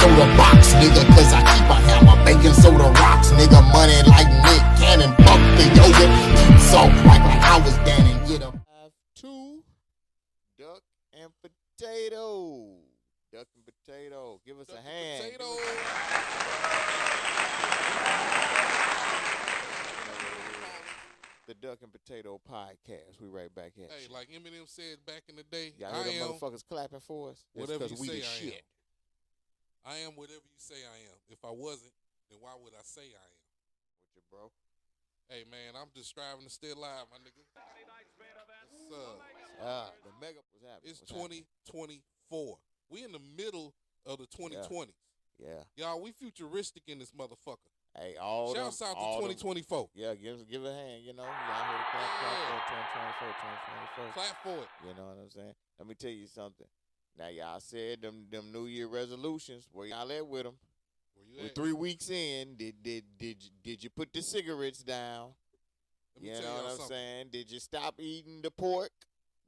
soda box, nigga, cause I keep a hammer. Baking soda rocks, nigga, money like Nick Cannon. Buck the yogurt, salt like I was Danny. Get 'em. 2 Duck and Potato. Duck and Potato. Give us a hand. Potato. The Duck and Potato Podcast. We right back at Hey, you. like Eminem said back in the day, Y'all I hear them am motherfuckers clapping for us? That's whatever you 'cause we say the I shit. am. I am whatever you say I am. If I wasn't, then why would I say I am? With your bro. Hey, man, I'm just striving to stay alive, my nigga. The mega was happening. It's 2024. We in the middle of the 2020s. Yeah. Y'all, we futuristic in this motherfucker. Hey, all Shouts them, out to all 2024. Them, yeah, give a hand, you know. Y'all heard clap for 2024. Clap for it. You know what I'm saying? Let me tell you something. Now, y'all said them New Year resolutions. Where y'all at with them? Where you We're at? 3 weeks in. Did you put the cigarettes down? Let me You tell know y'all what I'm something. saying? Did you stop eating the pork?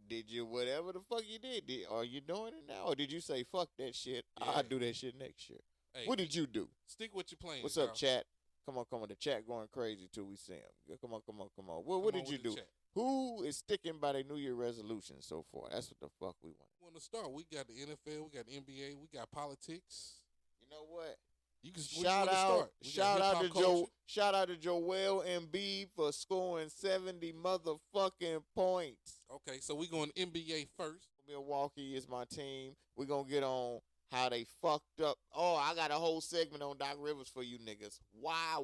Did you whatever the fuck you did? Are you doing it now? Or did you say, fuck that shit, Yeah. I'll do that shit next year? Hey, What did you do? stick with your plans. What's up, y'all. chat? Come on. The chat going crazy till we see him. Come on. What Come did on you with the do? chat. Who is sticking by their New Year resolution so far? That's what the fuck we want. Want to start? We got the NFL, we got the NBA, we got politics. You know what? You can Shout out to Joel Embiid for scoring 70 motherfucking points. Okay, so we going NBA first. Milwaukee is my team. We're going to get on how they fucked up. Oh, I got a whole segment on Doc Rivers for you niggas. Why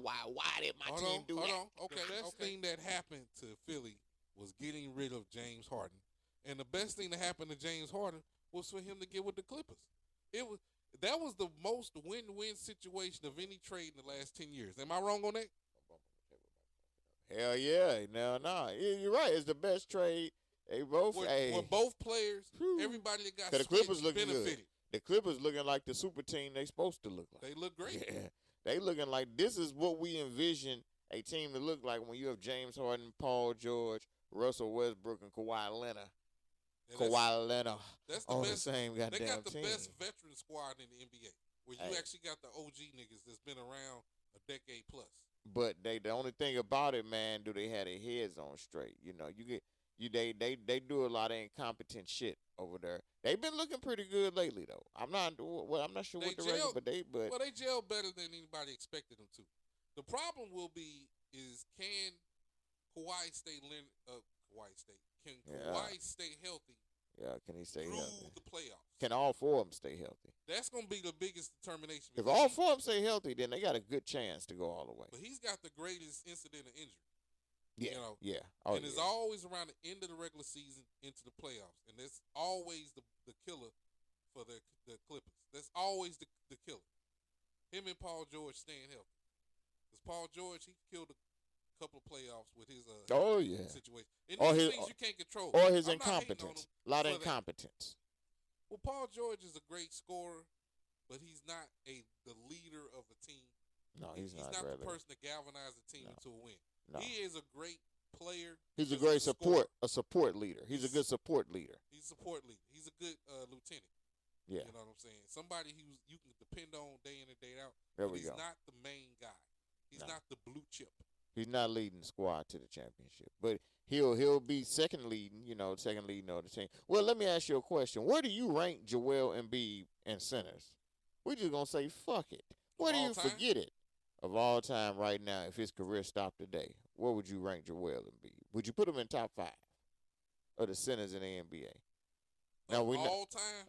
did my team do that? Hold on. Okay, the best thing that happened to Philly was getting rid of James Harden. And the best thing that happened to James Harden was for him to get with the Clippers. That was the most win-win situation of any trade in the last 10 years. Am I wrong on that? Hell yeah. No. You're right. It's the best trade. They both. Where both players, Whew. everybody that got The Clippers switched looking benefited. good. The Clippers looking like the super team they supposed to look like. They look great. Yeah. They looking like this is what we envision a team to look like when you have James Harden, Paul George, Russell Westbrook, and Kawhi Leonard. That's the on best. the same goddamn They got the team. best veteran squad in the NBA, where you Hey. actually got the OG niggas that's been around a decade plus. But the only thing about it, man, do they have their heads on straight? You know, they do a lot of incompetent shit over there. They've been looking pretty good lately, though. I'm not sure what the record, but Well, they gel better than anybody expected them to. The problem will be is can Kawhi stay Can Kawhi stay healthy yeah, can he stay through healthy? the playoffs? Can all four of them stay healthy? That's going to be the biggest determination. If all four of them stay healthy, then they got a good chance to go all the way. But he's got the greatest incident of injury. Yeah, You know, yeah. and it's always around the end of the regular season into the playoffs. And that's always the killer for the Clippers. That's always the killer. Him and Paul George staying healthy. Because Paul George, he killed a couple of playoffs with his situation. And these things you can't control. Or his I'm not hating on incompetence. him A lot of for that. incompetence. Well, Paul George is a great scorer, but he's not the leader of a team. No, he's not the really. person to galvanize a team into a win. No. He is a great player. He's a just great as scorer. support leader. He's a good support leader. He's a support leader. He's a good lieutenant. Yeah. You know what I'm saying? Somebody who you can depend on day in and day out. There but we he's go. not the main guy. He's not the blue chip. He's not leading the squad to the championship, but he'll be second leading of the team. Well, let me ask you a question. Where do you rank Joel Embiid and centers? We just gonna say fuck it. Where do you forget it? Of all time right now, if his career stopped today, where would you rank Joel Embiid? Would you put him in top 5 of the centers in the NBA? Now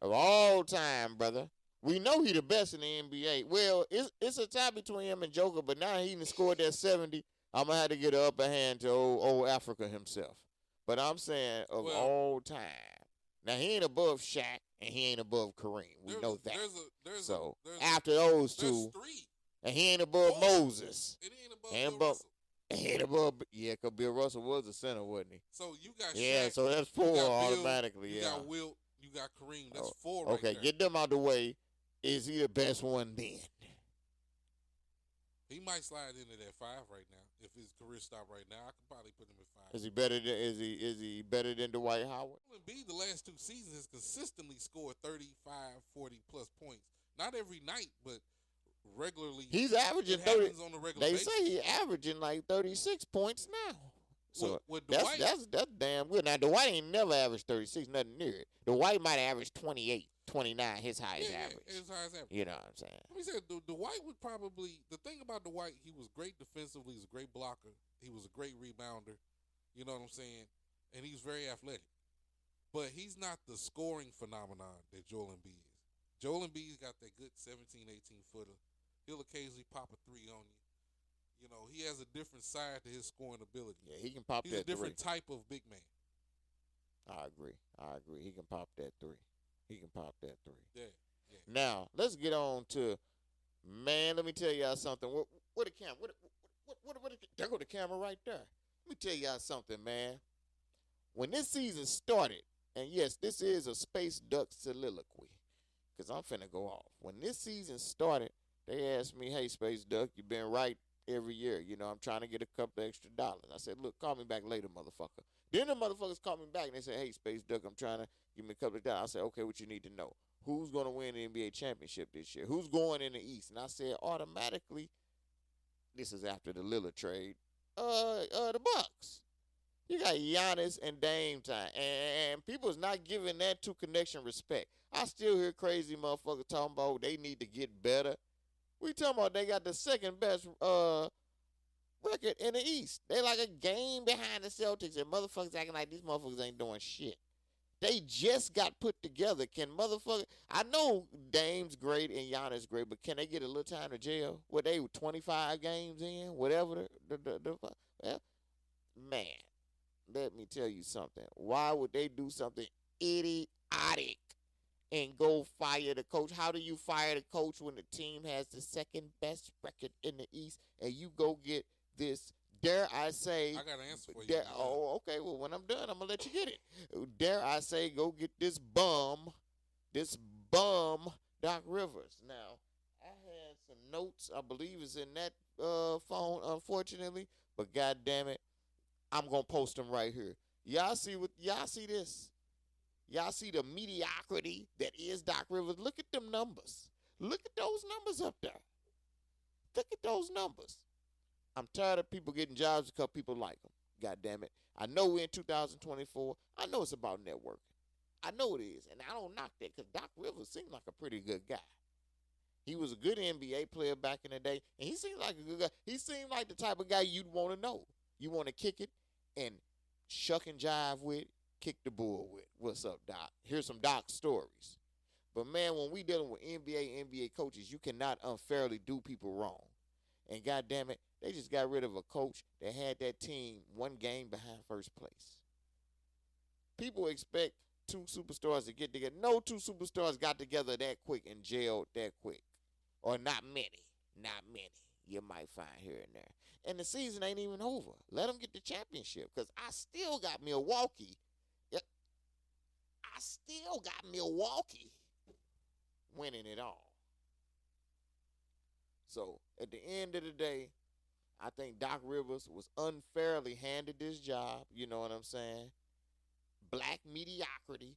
of all time, brother. We know he the best in the NBA. Well, it's a tie between him and Joker, but now he done scored that 70. I'm going to have to get an upper hand to old Africa himself. But I'm saying of all time. Now, he ain't above Shaq, and he ain't above Kareem. We know that. After those two, three. And he ain't above Moses. And he ain't above Bill Russell. He ain't above, because Bill Russell was a center, wasn't he? So you got Yeah, Shaq, so that's 4 Bill, automatically, you got Wilt, you got Kareem. That's 4 right Okay, there. get them out the way. Is he the best one then? He might slide into that 5 right now. If his career stopped right now, I could probably put him at 5. Is he better than better than Dwight Howard? Embiid the last 2 seasons has consistently scored 35, 40 plus points Not every night, but regularly. He's averaging it 30. happens on a regular They basis. say he's averaging like 36 points now. So with that's Dwight, that's damn good. Now Dwight ain't never averaged 36, nothing near it. Dwight might have averaged 28, 29, his highest average. his highest average. You know what I'm saying? Let me say, Dwight would probably, the thing about Dwight, he was great defensively. He was a great blocker. He was a great rebounder. You know what I'm saying? And he's very athletic. But he's not the scoring phenomenon that Joel Embiid is. Joel Embiid's got that good 17, 18-footer. He'll occasionally pop a three on you. You know, he has a different side to his scoring ability. Yeah, he can pop He's that a different three. type of big man. I agree. He can pop that three. Yeah. Now let's get on to, man. Let me tell y'all something. What the camera? There go the camera right there. Let me tell y'all something, man. When this season started, and yes, this is a Space Duck soliloquy, because I'm finna go off. When this season started, they asked me, hey, Space Duck, you've been right every year. You know, I'm trying to get a couple extra dollars. I said, look, call me back later, motherfucker. Then the motherfuckers called me back, and they said, hey, Space Duck, I'm trying to give me a couple of dollars. I said, okay, what you need to know? Who's going to win the NBA championship this year? Who's going in the East? And I said, automatically, this is after the Lillard trade, the Bucks. You got Giannis and Dame time, and people's not giving that two connection respect. I still hear crazy motherfuckers talking about they need to get better. We talking about they got the second best record in the East. They like a game behind the Celtics, and motherfuckers acting like these motherfuckers ain't doing shit. They just got put together. Can motherfucker? I know Dame's great and Giannis great, but can they get a little time to jail? What they 25 games in, whatever well, man. Let me tell you something. Why would they do something idiotic and go fire the coach? How do you fire the coach when the team has the second best record in the East and you go get this, dare I say... I got an answer for you. Oh, okay. Well, when I'm done, I'm going to let you get it. Dare I say go get this bum, Doc Rivers. Now, I had some notes, I believe it's in that phone, unfortunately, but God damn it, I'm going to post them right here. Y'all see this? Y'all see the mediocrity that is Doc Rivers? Look at them numbers. Look at those numbers up there. Look at those numbers. I'm tired of people getting jobs because people like them. God damn it. I know we're in 2024. I know it's about networking. I know it is. And I don't knock that because Doc Rivers seems like a pretty good guy. He was a good NBA player back in the day, and he seemed like a good guy. He seemed like the type of guy you'd want to know. You want to kick it and shuck and jive with, kick the bull with. What's up, Doc? Here's some Doc stories. But, man, when we dealing with NBA coaches, you cannot unfairly do people wrong. And, God damn it, they just got rid of a coach that had that team one game behind first place. People expect two superstars to get together. No two superstars got together that quick and jailed that quick. Or not many. Not many. You might find here and there. And the season ain't even over. Let them get the championship. Because I still got Milwaukee. Winning it all. So, at the end of the day, I think Doc Rivers was unfairly handed this job. You know what I'm saying? Black mediocrity.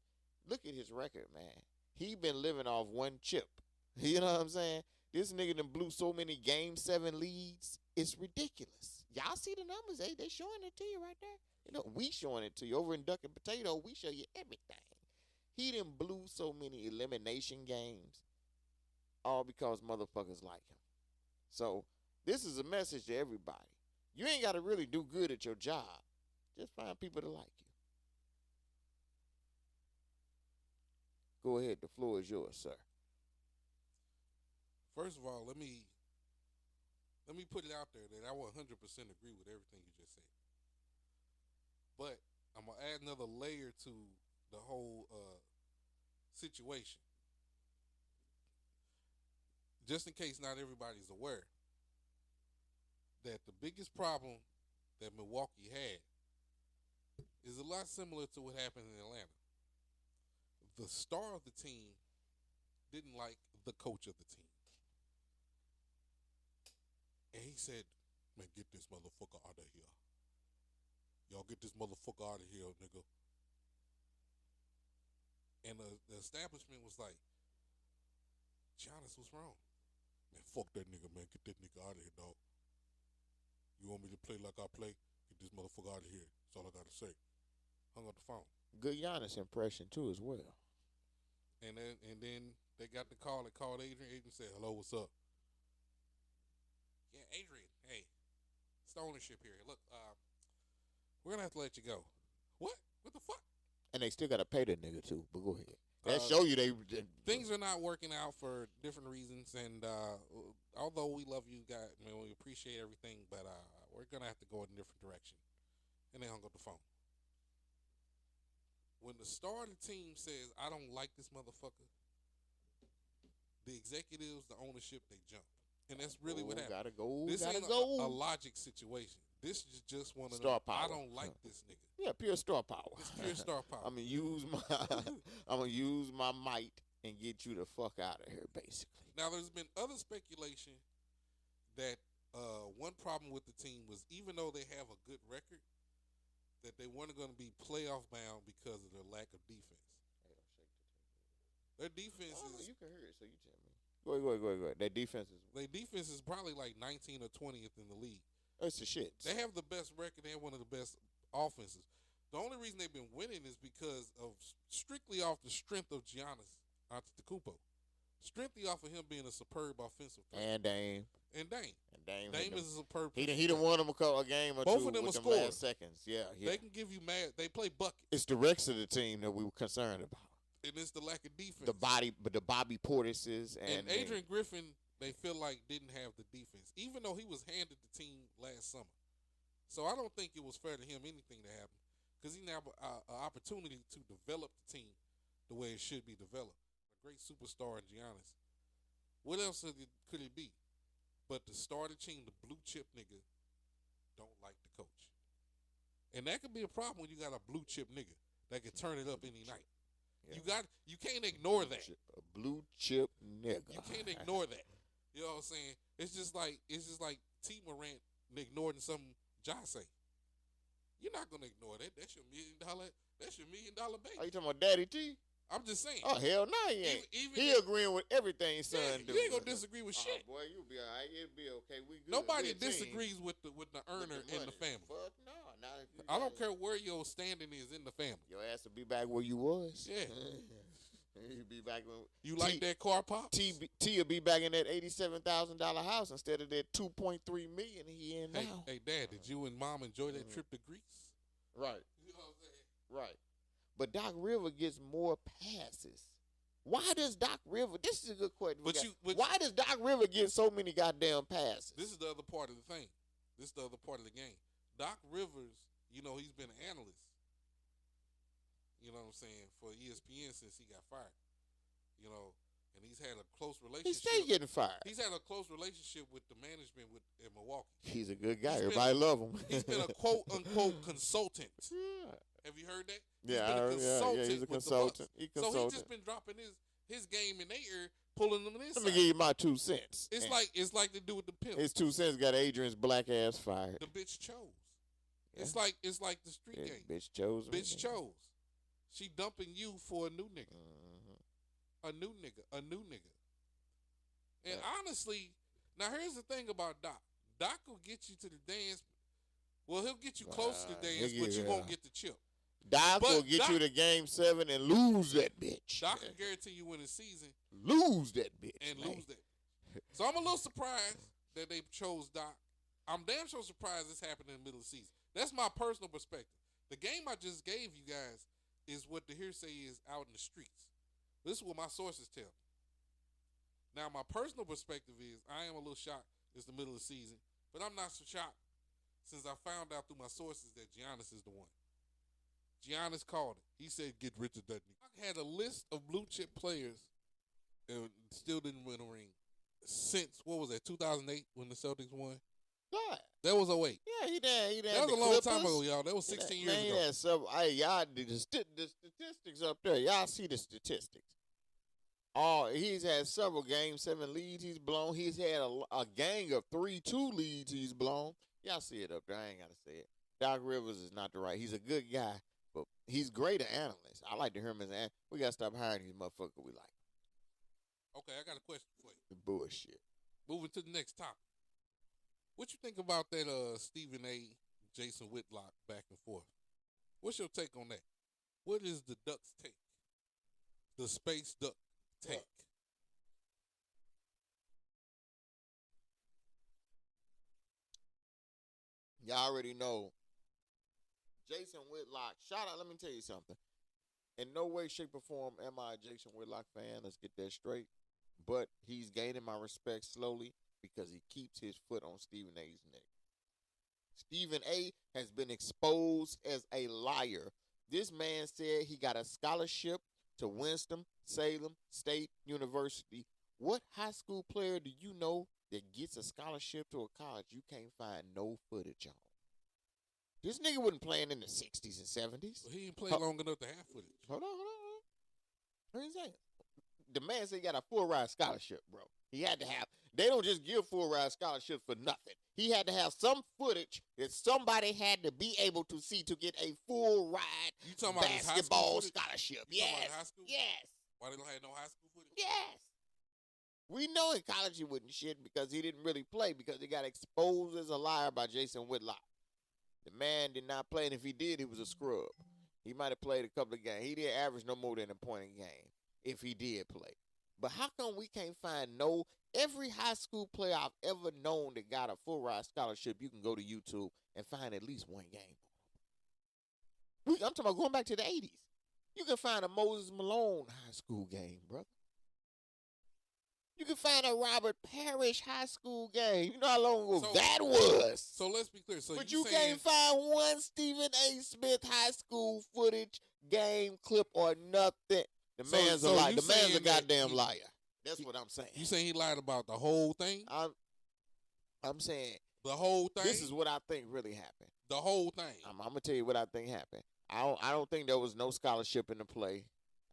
Look at his record, man. He been living off one chip. You know what I'm saying? This nigga done blew so many Game 7 leads. It's ridiculous. Y'all see the numbers. They showing it to you right there. You know, we showing it to you. Over in Duck&Potato, we show you everything. He done blew so many elimination games. All because motherfuckers like him. So, this is a message to everybody. You ain't got to really do good at your job. Just find people to like you. Go ahead. The floor is yours, sir. First of all, let me put it out there that I 100% agree with everything you just said. But I'm going to add another layer to the whole situation. Just in case not everybody's aware, that the biggest problem that Milwaukee had is a lot similar to what happened in Atlanta. The star of the team didn't like the coach of the team. And he said, man, get this motherfucker out of here. Y'all get this motherfucker out of here, nigga. And the establishment was like, Giannis was wrong. Man, fuck that nigga, man. Get that nigga out of here, dog. You want me to play like I play? Get this motherfucker out of here. That's all I gotta say. Hung up the phone. Good Giannis impression too as well. And then they got the call. They called Adrian. Adrian said, "Hello, what's up?" Yeah, Adrian. Hey, it's the ownership here. Look, we're gonna have to let you go. What? What the fuck? And they still gotta pay the nigga too. But go ahead. That show you they things are not working out for different reasons. And although we love you guys, I mean, we appreciate everything, but we're gonna have to go in a different direction. And they hung up the phone. When the star of the team says, "I don't like this motherfucker," the executives, the ownership, they jump. And that's really what happened. Gotta go. This gotta ain't go. a logic situation. This is just one of Star them. I power. don't like this nigga. Yeah, pure star power. It's pure star power. I'm gonna use my might and get you the fuck out of here, basically. Now, there's been other speculation that one problem with the team was, even though they have a good record, that they weren't going to be playoff bound because of their lack of defense. Their defense is. You can hear it, so you tell me. Go ahead. Their defense is probably like 19th or 20th in the league. It's the shit. They have the best record. They have one of the best offenses. The only reason they've been winning is because of strictly off the strength of Giannis Antetokounmpo. Strictly off of him being a superb offensive player. And Dame. Dame is a superb. He done won them a game or both two of them with are them scoring. last seconds. Yeah. They can give you mad. They play buckets. It's the rest of the team that we were concerned about. And it's the lack of defense. The Bobby Portises and Adrian Griffin, they feel like didn't have the defense, even though he was handed the team last summer. So I don't think it was fair to him anything to happen, because he now have an opportunity to develop the team the way it should be developed. A great superstar in Giannis. What else could it be? But the starter team, the blue chip nigga, don't like the coach. And that could be a problem when you got a blue chip nigga that can turn it up any night. Yeah. You can't ignore that. A blue chip nigga. You can't ignore that. You know what I'm saying? It's just like T. Morant ignoring something Ja say. You're not gonna ignore that. That's your $1 million baby. Are you talking about Daddy T? I'm just saying. Oh hell no, he ain't. He agreeing with everything son do. You ain't gonna disagree with shit. Boy, you'll be all right. It'll be okay. We good. Nobody disagrees with the earner in the family. Fuck no. I don't care where your standing is in the family. Your ass will be back where you was. Yeah. You be back when you like that car, Pops? T will be back in that $87,000 house instead of that $2.3 million he in now. Hey, Dad, did you and Mom enjoy that trip to Greece? Right. You know what I'm saying? Right. But Doc River gets more passes. Why does Doc River? This is a good question. Why does Doc River get so many goddamn passes? This is the other part of the thing. This is the other part of the game. Doc Rivers, he's been an analyst. You know what I'm saying, for ESPN since he got fired. And he's had a close relationship. He's still getting fired. He's had a close relationship with the management in Milwaukee. He's a good guy. Everybody love him. He's been a quote-unquote consultant. Yeah. Have you heard that? Yeah, I heard. Yeah, he's a consultant. So he's just been dropping his game in their ear, pulling them in. Let me give you my 2 cents. It's like they do with the pimp. His 2 cents got Adrian's black ass fired. The bitch chose. Yeah. It's like the street game. Bitch chose. Bitch chose. She dumping you for a new nigga. Mm-hmm. A new nigga. And honestly, now here's the thing about Doc. Doc will get you to the dance. Well, he'll get you close to the dance, but you won't get the chip. Doc will get you to game 7 and lose that bitch. Doc can guarantee you win the season. Lose that bitch. And lose that. So I'm a little surprised that they chose Doc. I'm damn sure surprised this happened in the middle of the season. That's my personal perspective. The game I just gave you guys is what the hearsay is out in the streets. This is what my sources tell me. Now, my personal perspective is I am a little shocked it's the middle of the season, but I'm not so shocked since I found out through my sources that Giannis is the one. Giannis called it. He said, get rid of that nigga. I had a list of blue chip players and still didn't win a ring since, 2008 when the Celtics won? God. That was 08. Yeah, he did. That was a long time ago, y'all. That was 16 years ago. Y'all, the statistics up there. Y'all see the statistics. He's had several Game 7 leads he's blown. He's had a gang of 3-2 leads he's blown. Y'all see it up there. I ain't got to say it. Doc Rivers is not the right. He's a good guy, but he's great at analyst. I like to hear him as an analyst. We got to stop hiring these motherfuckers we like. Okay, I got a question for you. The bullshit. Moving to the next topic. What you think about that Stephen A. Jason Whitlock back and forth? What's your take on that? What is the Ducks' take? The Space Duck take? Y'all already know. Jason Whitlock, shout out, let me tell you something. In no way, shape, or form am I a Jason Whitlock fan. Let's get that straight. But he's gaining my respect slowly because he keeps his foot on Stephen A's neck. Stephen A has been exposed as a liar. This man said he got a scholarship to Winston-Salem State University. What high school player do you know that gets a scholarship to a college you can't find no footage on? This nigga wasn't playing in the 60s and 70s. Well, he ain't played long enough to have footage. Hold on. What are you saying? The man said he got a full ride scholarship, bro. He had to have. They don't just give full ride scholarships for nothing. He had to have some footage that somebody had to be able to see to get a full ride You talking about his high school basketball footage? scholarship. You talking about Yes. high school? Yes. Why they don't have no high school footage? Yes. We know in college he wouldn't shit because he didn't really play because he got exposed as a liar by Jason Whitlock. The man did not play, and if he did, he was a scrub. He might have played a couple of games. He didn't average no more than a point a game if he did play. But how come we can't find every high school player I've ever known that got a full ride scholarship, you can go to YouTube and find at least one game. I'm talking about going back to the 80s. You can find a Moses Malone high school game, brother. You can find a Robert Parrish high school game. You know how long ago that was. So let's be clear. So But you can't find one Stephen A. Smith high school footage, game, clip, or nothing. The man's a liar. The man's a goddamn liar. That's what I'm saying. You saying he lied about the whole thing? I'm saying the whole thing. This is what I think really happened. The whole thing. I'm gonna tell you what I think happened. I don't think there was no scholarship in the play.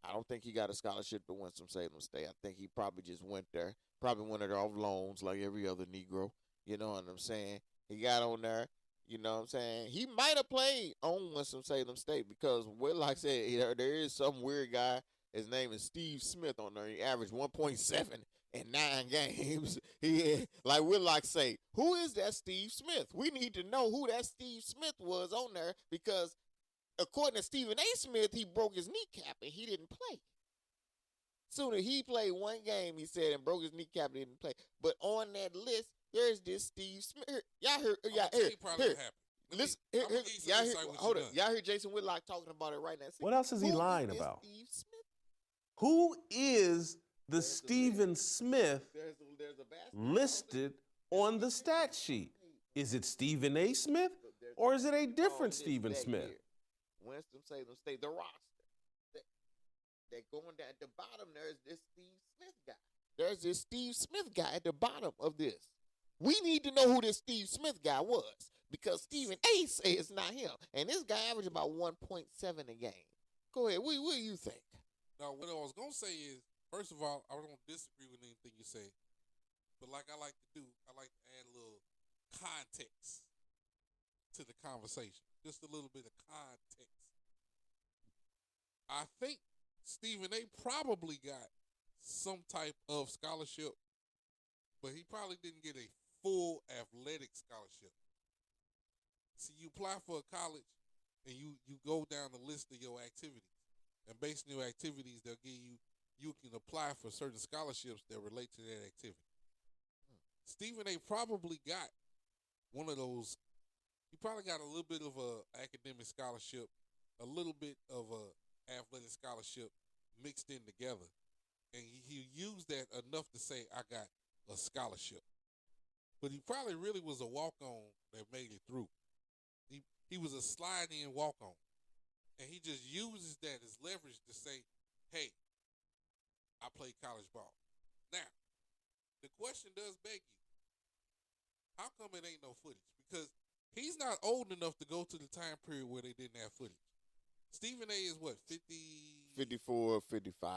I don't think he got a scholarship to Winston-Salem State. I think he probably just went there. Probably went there off loans like every other Negro. You know what I'm saying? He got on there. You know what I'm saying? He might have played on Winston-Salem State because, well, like I said, there is some weird guy. His name is Steve Smith on there. He averaged 1.7 in 9 games. Like Whitlock say, who is that Steve Smith? We need to know who that Steve Smith was on there because according to Stephen A. Smith, he broke his kneecap and he didn't play. Soon as he played one game, he said, and broke his kneecap and didn't play. But on that list, there's this Steve Smith. Y'all heard? Here. Listen, y'all hear? Hold up. Y'all hear Jason Whitlock talking about it right now? What else is he lying about? Steve Smith? Who is the Stephen Smith There's a listed on the stat sheet? Is it Stephen A. Smith or is it a different Stephen Smith? Winston-Salem State, the roster. They're going down at the bottom. There's this Steve Smith guy. There's this Steve Smith guy at the bottom of this. We need to know who this Steve Smith guy was because Stephen A. says it's not him. And this guy averaged about 1.7 a game. Go ahead. What do you think? Now, what I was going to say is, first of all, I don't disagree with anything you say. But like I like to do, I like to add a little context to the conversation. Just a little bit of context. I think Stephen A. probably got some type of scholarship, but he probably didn't get a full athletic scholarship. See, you apply for a college, and you go down the list of your activities. And based on your activities, they'll give you can apply for certain scholarships that relate to that activity. Stephen A. probably got one of those. He probably got a little bit of a academic scholarship, a little bit of a athletic scholarship mixed in together. And he used that enough to say, I got a scholarship. But he probably really was a walk-on that made it through. He was a slide-in walk-on. And he just uses that as leverage to say, hey, I played college ball. Now, the question does beg you, how come it ain't no footage? Because he's not old enough to go to the time period where they didn't have footage. Stephen A. is what, 50? 54, 55.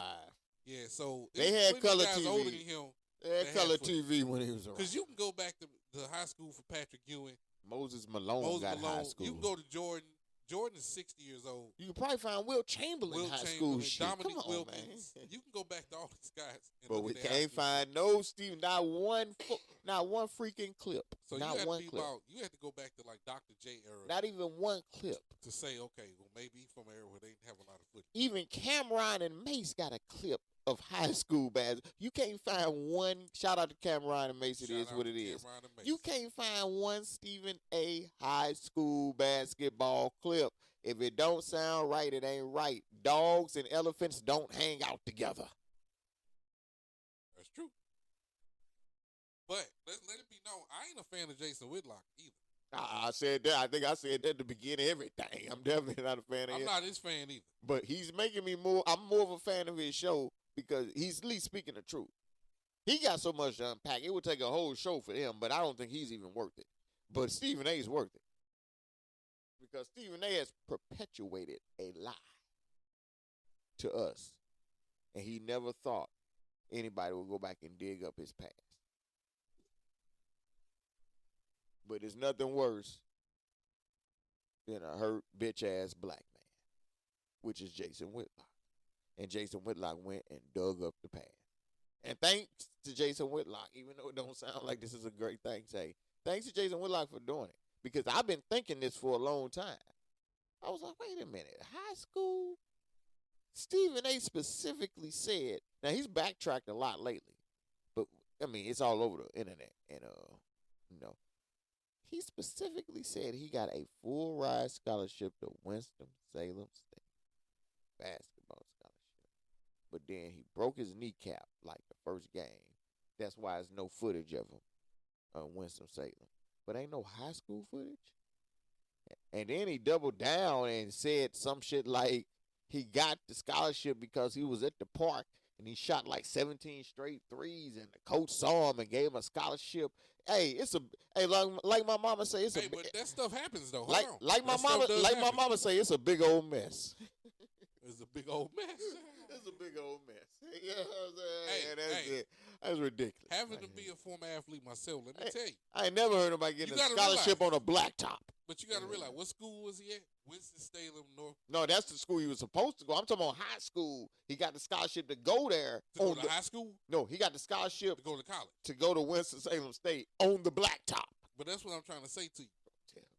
Yeah, so they had color guys TV. Older than him they had color TV when he was around. Because you can go back to high school for Patrick Ewing. Moses Malone got high school. You can go to Jordan Jordan is 60 years old. You can probably find Will Chamberlain Will high Chamberlain, school shit. Dominique Come on, Wilkins. man. You can go back to all these guys. And But look we at their high can't school find no Steve, not one freaking clip. So not you have one to be clip. you have to go back to like Dr. J era Not even one clip. to say, okay, well maybe he's from an era where they didn't have a lot of footage. Even Cameron and Mace got a clip of high school basketball. You can't find one. Shout out to Cameron and Mace. It is what it is. You can't find one Stephen A. high school basketball clip. If it don't sound right, it ain't right. Dogs and elephants don't hang out together. That's true. But let it be known, I ain't a fan of Jason Whitlock either. I said that. I think I said that at the beginning of everything. I'm definitely not a fan of him. I'm not his fan either. But he's making me more. I'm more of a fan of his show because he's at least speaking the truth. He got so much to unpack. It would take a whole show for him, but I don't think he's even worth it. But Stephen A. is worth it. Because Stephen A. has perpetuated a lie to us. And he never thought anybody would go back and dig up his past. But there's nothing worse than a hurt bitch-ass black man, which is Jason Whitlock. And Jason Whitlock went and dug up the past. And thanks to Jason Whitlock, even though it don't sound like this is a great thing to say, thanks to Jason Whitlock for doing it. Because I've been thinking this for a long time. I was like, wait a minute, high school? Stephen A. specifically said, now he's backtracked a lot lately, but I mean, it's all over the internet. And, he specifically said he got a full ride scholarship to Winston-Salem State basketball scholarship. But then he broke his kneecap like the first game. That's why there's no footage of him on Winston-Salem. But ain't no high school footage. And then he doubled down and said some shit like he got the scholarship because he was at the park and he shot like 17 straight threes and the coach saw him and gave him a scholarship. Hey, like my mama say, it's but that stuff happens though. Like my mama say, it's a big old mess. It's a big old mess. It's a big old mess. You know what I'm saying? That's it. That's ridiculous. Having to be a former athlete myself, let me tell you. I ain't never heard nobody getting a scholarship on a blacktop. But you got to realize, what school was he at? Winston-Salem North. No, that's the school he was supposed to go. I'm talking about high school. He got the scholarship to go there. To go to high school? No, he got the scholarship to go to college. To go to Winston-Salem State on the blacktop. But that's what I'm trying to say to you.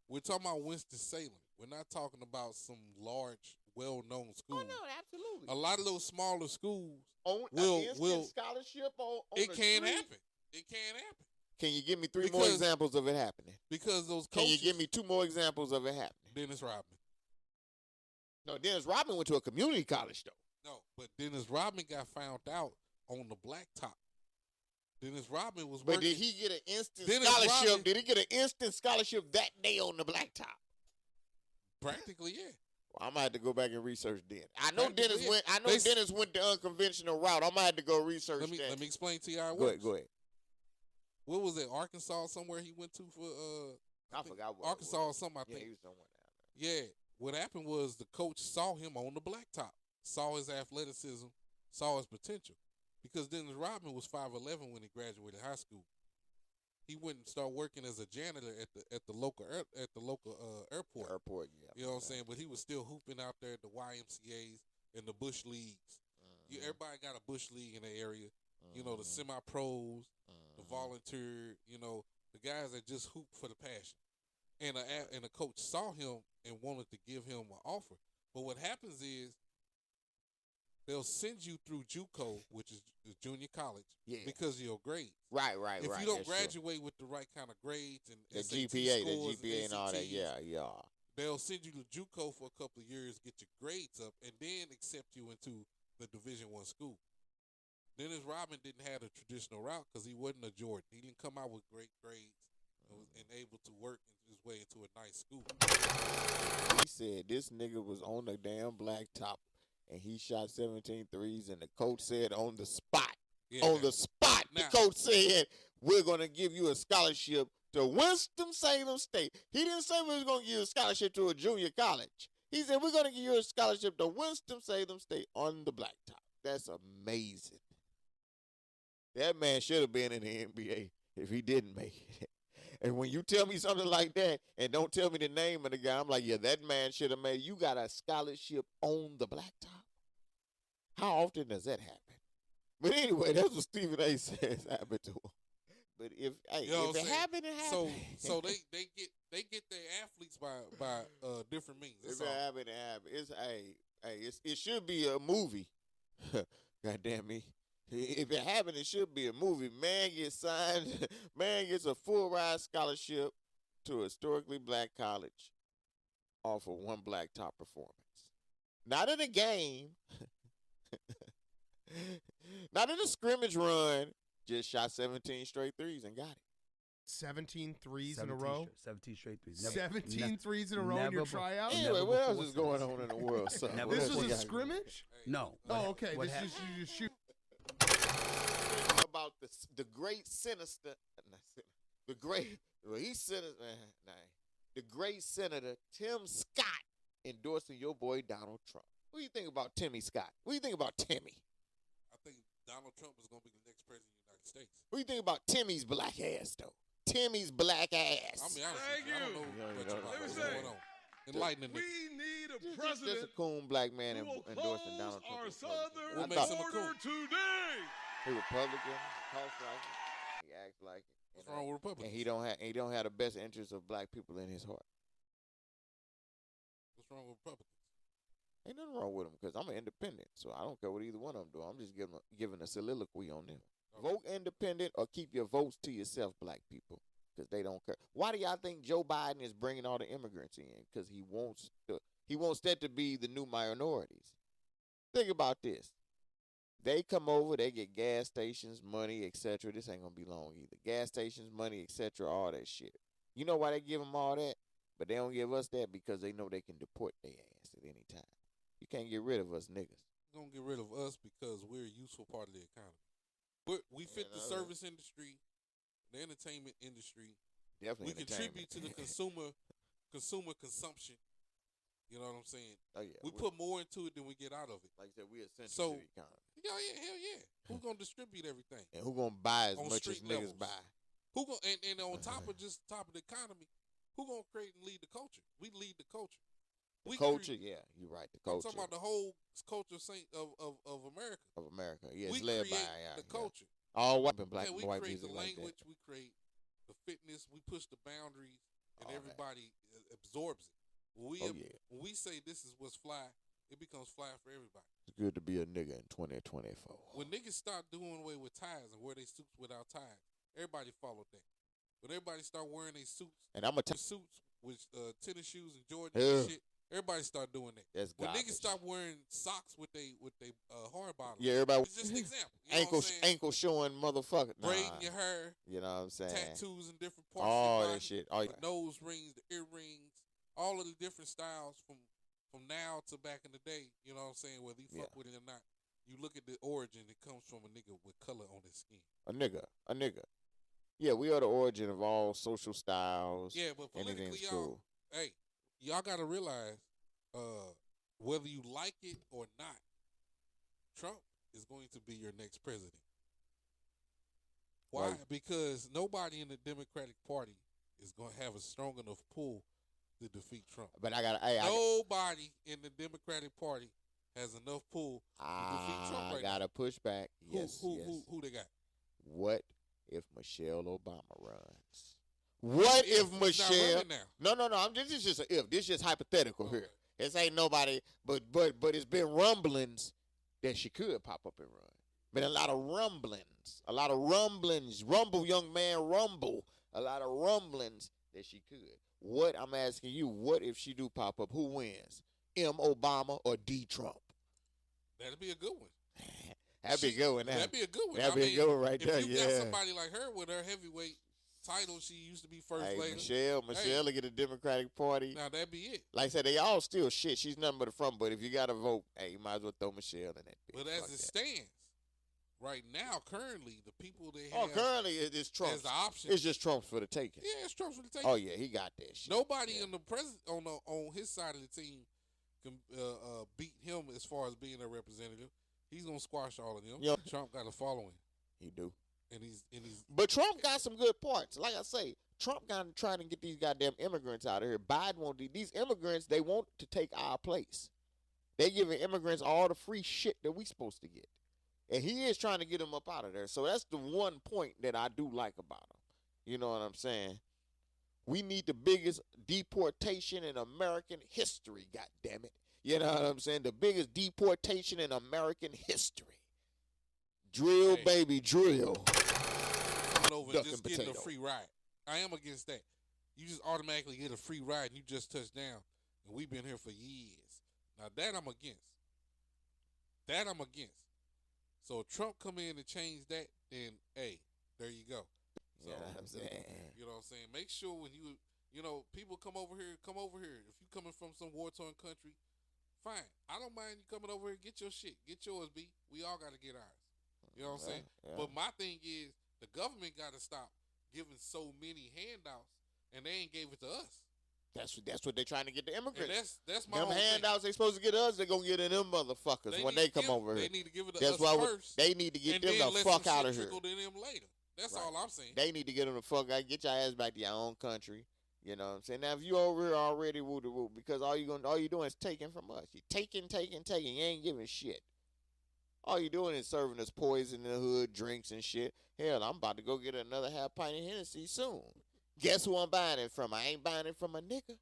We're talking about Winston-Salem. We're not talking about some large, well-known school. Oh, no, absolutely. A lot of those smaller schools will scholarship on it can happen. It can happen. Can you give me three more examples of it happening? Because those coaches. Can you give me two more examples of it happening? Dennis Rodman. No, Dennis Rodman went to a community college, though. No, but Dennis Rodman got found out on the blacktop. Dennis Rodman was working. But did he get an instant scholarship? Did he get an instant scholarship that day on the blacktop? Practically, yeah. Well, I'm gonna have to go back and research then. I know Dennis went. I know Dennis went the unconventional route. I'm gonna have to go research that. Let me explain to you how it works. Go ahead. What was it? Arkansas, somewhere he went to for I forgot what Arkansas or something. I think. Yeah, he was somewhere down there. Yeah. What happened was the coach saw him on the blacktop, saw his athleticism, saw his potential. Because Dennis Rodman was 5'11" when he graduated high school. He went and started working as a janitor at the local airport. Airport, yeah. You know what I'm saying? But he was still hooping out there at the YMCA's and the Bush leagues. Everybody got a Bush league in the area. You know, the semi-pros, the volunteer. You know, the guys that just hoop for the passion. And a coach saw him and wanted to give him an offer. But what happens is they'll send you through JUCO, which is junior college, because of your grades. Right. If you don't graduate with the right kind of grades and the SAT GPA, scores the GPA and all that, yeah. They'll send you to JUCO for a couple of years, get your grades up, and then accept you into the Division I school. Dennis Rodman didn't have a traditional route because he wasn't a Jordan. He didn't come out with great grades and able to work his way into a nice school. He said this nigga was on the damn blacktop and he shot 17 threes, and the coach said on the spot. The coach said, we're going to give you a scholarship to Winston-Salem State. He didn't say we was going to give you a scholarship to a junior college. He said, we're going to give you a scholarship to Winston-Salem State on the blacktop. That's amazing. That man should have been in the NBA if he didn't make it. And when you tell me something like that and don't tell me the name of the guy, I'm like, yeah, that man should have made. You got a scholarship on the blacktop. How often does that happen? But anyway, that's what Stephen A. says happened to him. But if if it happened, it happened. So they get their athletes by different means. That's If it all. happened, it happened. It should be a movie. God damn me. If it happened, it should be a movie. Man gets signed. Man gets a full ride scholarship to a historically black college off of one blacktop performance. Not in a game. Not in a scrimmage run. Just shot 17 straight threes and got it. 17 threes in a row? 17 straight threes. 17 threes in a row in your tryout? Anyway, what else is going on in the world? Son? This was a scrimmage? No. Oh, okay. This is you just shoot. About the great sinister, the great, well, he's sinister, the great Senator Tim Scott endorsing your boy Donald Trump. What do you think about Timmy Scott? What do you think about Timmy? I think Donald Trump is going to be the next president of the United States. What do you think about Timmy's black ass, though? Timmy's black ass. I mean, honestly, I don't know what's going on. Enlighten me. We need a Just president a coon black man who will endorsing oppose Donald Trump. our southern What makes him a border coon? today. He Republican, talks like it, he acts like it. What's wrong with Republicans? And he don't have the best interests of black people in his heart. What's wrong with Republicans? Ain't nothing wrong with them because I'm an independent, so I don't care what either one of them do. I'm just giving a soliloquy on them. Okay. Vote independent or keep your votes to yourself, black people, because they don't care. Why do y'all think Joe Biden is bringing all the immigrants in? Because he wants that to be the new minorities. Think about this. They come over, they get gas stations, money, etc. This ain't gonna be long either. Gas stations, money, etc. All that shit. You know why they give them all that? But they don't give us that because they know they can deport their ass at any time. You can't get rid of us niggas. We're going to get rid of us because we're a useful part of the economy. We fit the service industry, the entertainment industry. Definitely. We contribute to the consumer consumption. You know what I'm saying? Oh yeah. We put more into it than we get out of it. Like I said, we essential to the economy. Yeah, hell yeah. Who's gonna distribute everything? And who gonna buy as On much as street niggas levels. buy? Who gonna and on top of the economy, who gonna create and lead the culture? We lead the culture. Culture, yeah, you're right. The I'm culture talking about the whole culture of America. of America. Yeah, We it's led create by the culture. all white and black Yeah, we and white create music the like language, that. we create the fitness, we push the boundaries, and All that. everybody absorbs it. When we say this is what's fly, it becomes fly for everybody. It's good to be a nigga in 2024. When niggas start doing away with ties and wear their suits without ties, everybody followed that. When everybody start wearing their suits, And I'm gonna suits with tennis shoes and Jordans Yeah. and shit, everybody start doing that. That's When garbage. niggas stop wearing socks with they hard bottoms, Yeah, everybody it's just an example. You know what I'm saying? ankle showing motherfucker. Braiding your hair, You know what I'm saying? tattoos in different parts All of your that body, shit. Oh yeah. the nose rings, the earrings, all of the different styles from now to back in the day. You know what I'm saying? Whether you fuck with it or not, you look at the origin. It comes from a nigga with color on his skin. A nigga. Yeah, we are the origin of all social styles. Yeah, but politically, Anything's y'all, cool. hey, y'all gotta realize, whether you like it or not, Trump is going to be your next president. Why? Right. Because nobody in the Democratic Party is going to have a strong enough pull to defeat Trump. But I got Nobody in the Democratic Party has enough pull to defeat Trump right gotta push back. now. Yes, yes. Who they got? What if Michelle Obama runs? What if She's not Michelle? running now. No. This is just an if. This is just hypothetical Okay. here. This ain't nobody. But it's been rumblings that she could pop up and run. Been a lot of rumblings. Rumble, young man, rumble. A lot of rumblings that she could. What I'm asking you? What if she do pop up? Who wins? M. Obama or D. Trump? That'd be a good one. That'd be a good one. Now. That'd be a good one. That'd be a good one right there. If you Yeah. got somebody like her with her heavyweight title, she used to be first Hey, lady. Michelle will get a Democratic Party. Now that'd be it. Like I said, they all still shit. She's nothing but a front. But if you got to vote, hey, you might as well throw Michelle in that bitch. But as Fuck it that. stands, right now, currently, the people they have Currently it's Trump. as the option. It's just Trump's for the taking. Yeah, it's Trump's for the taking. Oh yeah, he got that shit. Nobody Yeah. in the president on his side of the team can beat him as far as being a representative. He's gonna squash all of them. Yeah. Trump got a following, He do. and he's But Trump got some good parts. Like I say, Trump got trying to get these goddamn immigrants out of here. Biden won't. These immigrants, they want to take our place. They giving immigrants all the free shit that we supposed to get. And he is trying to get them up out of there. So that's the one point that I do like about him. You know what I'm saying? We need the biggest deportation in American history, goddammit. You know what I'm saying? The biggest deportation in American history. Drill, baby, drill. Coming over and just getting a Potato. free ride. I am against that. You just automatically get a free ride and you just touch down. And we've been here for years. Now that I'm against. That I'm against. So if Trump come in and change that, then hey, there you go. So, You know what I'm saying? You know what I'm saying? Make sure when people come over here. If you coming from some war-torn country, fine. I don't mind you coming over here. Get your shit. Get yours, B. We all got to get ours. You know what I'm saying? Yeah. But my thing is, the government got to stop giving so many handouts, and they ain't gave it to us. That's what they trying to get the And immigrants. that's my Them whole handouts they supposed to get us, they gonna get in them motherfuckers thing. when they come give, over here. They need to give it to That's us why first. they need to get and them then the let fuck some out shit of here. trickle to them later. That's Right. all I'm saying. They need to get them the fuck out. Get your ass back to your own country. You know what I'm saying? Now if you over here already woo the woo, because all you doing is taking from us. You taking. You ain't giving shit. All you doing is serving us poison in the hood, drinks and shit. Hell, I'm about to go get another half pint of Hennessy soon. Guess who I'm buying it from? I ain't buying it from a nigga.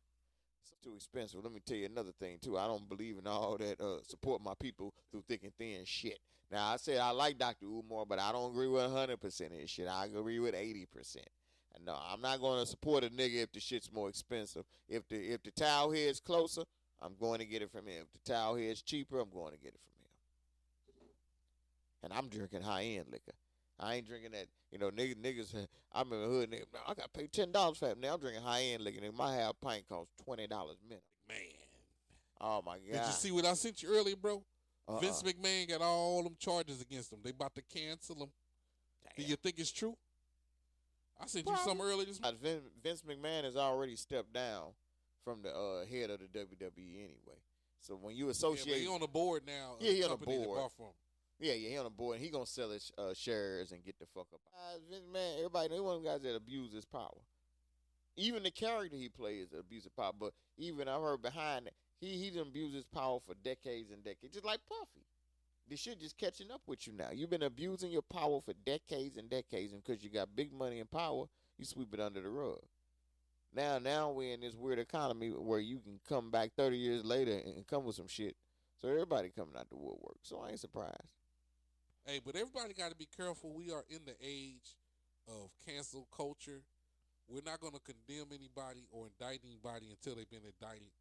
It's too expensive. Let me tell you another thing too. I don't believe in all that support my people through thick and thin shit. Now I said I like Dr. Umar, but I don't agree with 100% of his shit. I agree with 80%. No, I'm not going to support a nigga if the shit's more expensive. If the towel head's closer, I'm going to get it from him. If the towel head's cheaper, I'm going to get it from him. And I'm drinking high-end liquor. I ain't drinking that, niggas. I'm in the hood, nigga. I got to pay $10 for that. Now I'm drinking high-end liquor. Nigga, my half pint costs $20 minimum. Man. Oh, my God. Did you see what I sent you earlier, bro? Vince McMahon got all them charges against him. They about to cancel him. Do you think it's true? I sent you something earlier this morning. Vince McMahon has already stepped down from the head of the WWE anyway. So when you associate, Yeah, he on the board now. Yeah, he on the company that board. bought from him. Yeah, he on the board, and he gonna sell his shares and get the fuck up. Vince McMahon, everybody, he one of them guys that abuse his power. Even the character he plays abuses power. But even I heard behind it, he done abused his power for decades and decades, just like Puffy. This shit just catching up with you now. You've been abusing your power for decades and decades, and because you got big money and power, you sweep it under the rug. Now we're in this weird economy where you can come back 30 years later and come with some shit. So everybody coming out the woodwork. So I ain't surprised. Hey, but everybody got to be careful. We are in the age of cancel culture. We're not going to condemn anybody or indict anybody until they've been indicted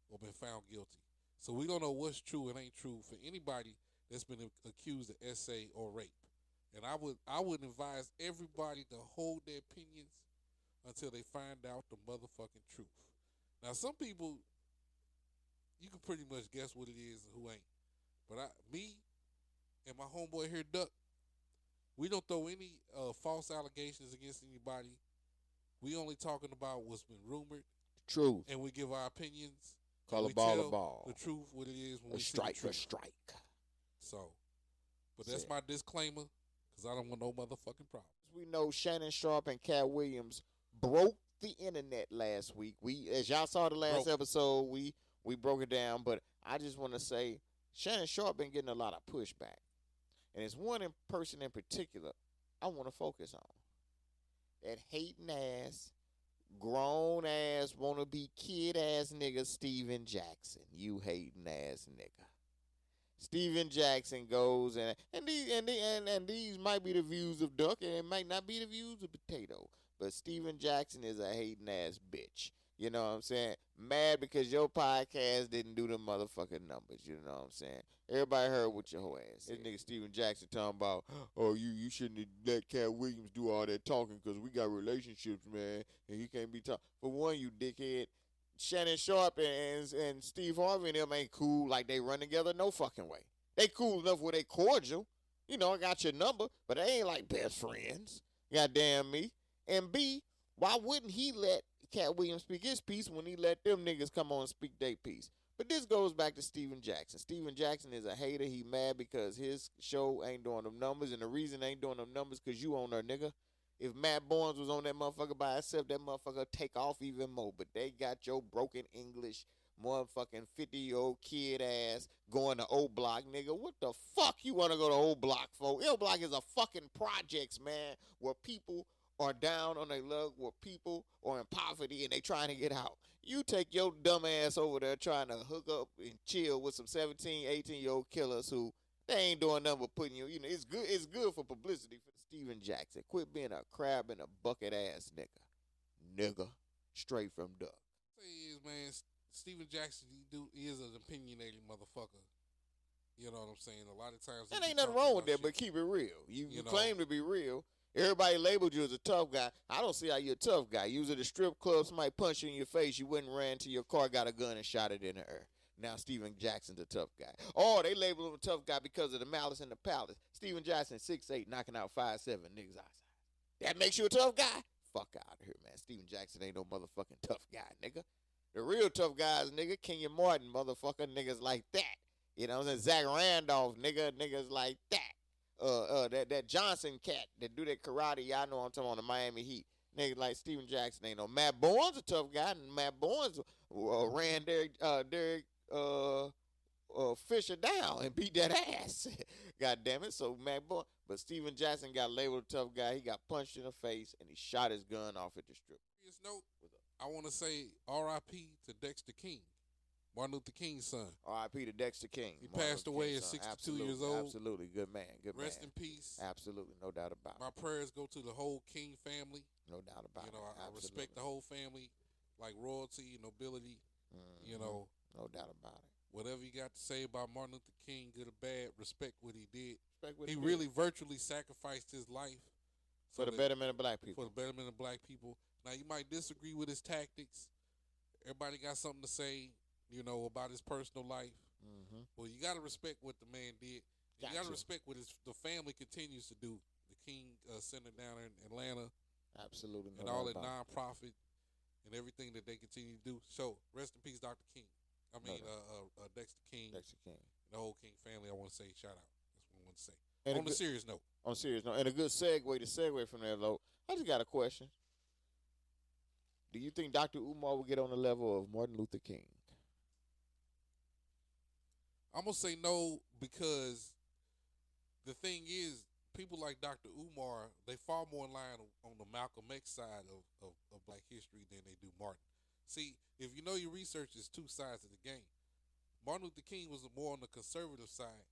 or been found guilty. So we don't know what's true and ain't true for anybody that's been accused of SA or rape. And I would advise everybody to hold their opinions until they find out the motherfucking truth. Now, some people, you can pretty much guess what it is and who ain't. But me and my homeboy here, Duck, we don't throw any false allegations against anybody. We only talking about what's been rumored. Truth. And we give our opinions. Call a we ball tell a ball. the truth, what it is when A we strike see the a truth. strike. So, but that's my disclaimer, because I don't want no motherfucking problems. We know Shannon Sharp and Cat Williams broke the internet last week. As y'all saw the last episode, we broke it down. But I just want to say, Shannon Sharp been getting a lot of pushback, and it's one person in particular I want to focus on. That hating ass, grown ass, wanna be kid ass nigga Steven Jackson. You hating ass nigga. Steven Jackson goes and these might be the views of Duck and it might not be the views of Potato. But Steven Jackson is a hating ass bitch. You know what I'm saying? Mad because your podcast didn't do the motherfucking numbers. You know what I'm saying? Everybody heard what your whole ass said. This nigga Steven Jackson talking about, oh, you shouldn't have let Cat Williams do all that talking because we got relationships, man, and he can't be talking. For one, you dickhead, Shannon Sharp and Steve Harvey and them ain't cool like they run together no fucking way. They cool enough where they cordial. You know, I got your number, but they ain't like best friends. Goddamn me. And B, why wouldn't he let Cat Williams speak his piece when he let them niggas come on and speak their piece? But this goes back to Steven Jackson. Steven Jackson is a hater. He mad because his show ain't doing them numbers, and the reason ain't doing them numbers because you own her, nigga. If Matt Barnes was on that motherfucker by himself, that motherfucker take off even more. But they got your broken English, motherfucking 50-year-old kid ass going to O Block, nigga. What the fuck you want to go to O Block for? O Block is a fucking projects, man, where people are down on their luck, where people are in poverty and they trying to get out. You take your dumb ass over there trying to hook up and chill with some 17, 18-year-old killers who they ain't doing nothing but putting you, it's good for publicity for Steven Jackson. Quit being a crab in a bucket ass nigga. Nigga. Straight from Duck. Say is, man, Steven Jackson, he is an opinionated motherfucker. You know what I'm saying? A lot of times. There ain't nothing wrong with that, but keep it real. You claim to be real. Everybody labeled you as a tough guy. I don't see how you're a tough guy. You was at a strip club, somebody punched you in your face, you went and ran to your car, got a gun, and shot it in the air. Now Steven Jackson's a tough guy. Oh, they labeled him a tough guy because of the malice in the palace. Steven Jackson, 6'8", knocking out 5'7", niggas outside. That makes you a tough guy? Fuck out of here, man. Steven Jackson ain't no motherfucking tough guy, nigga. The real tough guys, nigga, Kenyon Martin, motherfucker, niggas like that. You know what I'm saying? Zach Randolph, niggas like that. That Johnson cat that do that karate, y'all know I'm talking about the Miami Heat. Niggas like Steven Jackson ain't no. Matt Barnes a tough guy, and Matt Barnes ran Derek Fisher down and beat that ass. God damn it. So Matt Barnes, but Steven Jackson got labeled a tough guy. He got punched in the face and he shot his gun off at the strip. Note, I want to say R.I.P. to Dexter King, Martin Luther King's son. R.I.P. to Dexter King. He passed away at 62 years old. Absolutely. Good man. Rest in peace. Absolutely. No doubt about it. My prayers go to the whole King family. No doubt about it. I respect the whole family, like royalty, nobility. You know. No doubt about it. Whatever you got to say about Martin Luther King, good or bad, respect what he did. He really virtually sacrificed his life. For the betterment of black people. For the betterment of black people. Now, you might disagree with his tactics. Everybody got something to say, about his personal life. Mm-hmm. Well, you got to respect what the man did. You got to respect what the family continues to do. The King Center down in Atlanta. Absolutely. And all that nonprofit and everything that they continue to do. So, rest in peace, Dr. King. Dexter King. Dexter King. The whole King family, I want to say shout out. That's what I want to say. And on a serious note. On a serious note. And a good segue from there, Lo. I just got a question. Do you think Dr. Umar will get on the level of Martin Luther King? I'm going to say no, because the thing is, people like Dr. Umar, they fall more in line on the Malcolm X side of black history than they do Martin. See, if you know your research, is two sides of the game. Martin Luther King was more on the conservative side.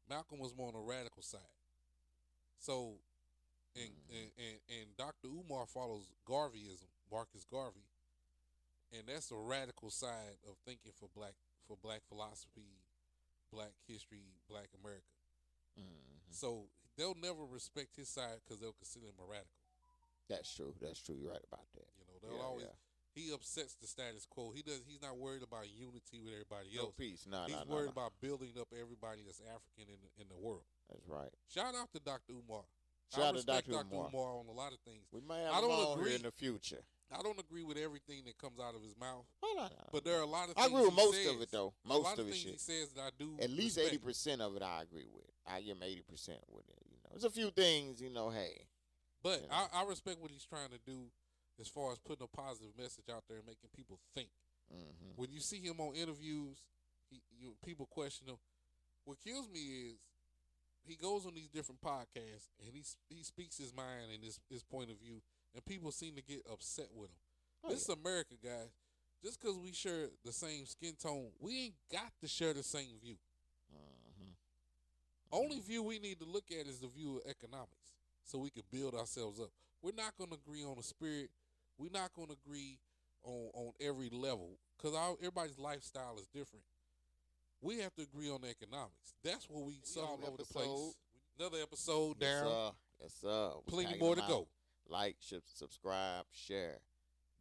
Malcolm was more on the radical side. So, and Dr. Umar follows Garveyism, Marcus Garvey, and that's a radical side of thinking for black philosophy, black history, black America. Mm-hmm. So they'll never respect his side because they'll consider him a radical. That's true. You're right about that. They'll always. Yeah. He upsets the status quo. He's not worried about unity with everybody else. No peace. He's worried about building up everybody that's African in the world. That's right. Shout out to Dr. Umar. Shout out to Dr. Umar on a lot of things. We might have him on here in the future. I don't agree with everything that comes out of his mouth. No. But there are a lot of things I agree with most says, of it, though. Most of the it things shit. he says that I do. At least 80% of it I agree with. I give him 80% with it. There's a few things, hey. But I respect what he's trying to do as far as putting a positive message out there and making people think. Mm-hmm. When you see him on interviews, people question him. What kills me is he goes on these different podcasts and he speaks his mind and his point of view, and people seem to get upset with him. This is America, guys. Just because we share the same skin tone, we ain't got to share the same view. Mm-hmm. Only view we need to look at is the view of economics, so we can build ourselves up. We're not going to agree on the spirit. We're not going to agree on every level because everybody's lifestyle is different. We have to agree on the economics. That's what we saw all over the place. Another episode, Darryl. Yes, sir. Plenty more to go. Like, subscribe, share.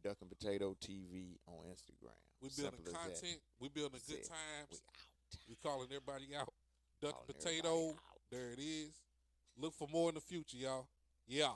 Duck and Potato TV on Instagram. We building content. We building good times. We out. We calling everybody out. Duck and Potato. There it is. Look for more in the future, y'all. Yeah.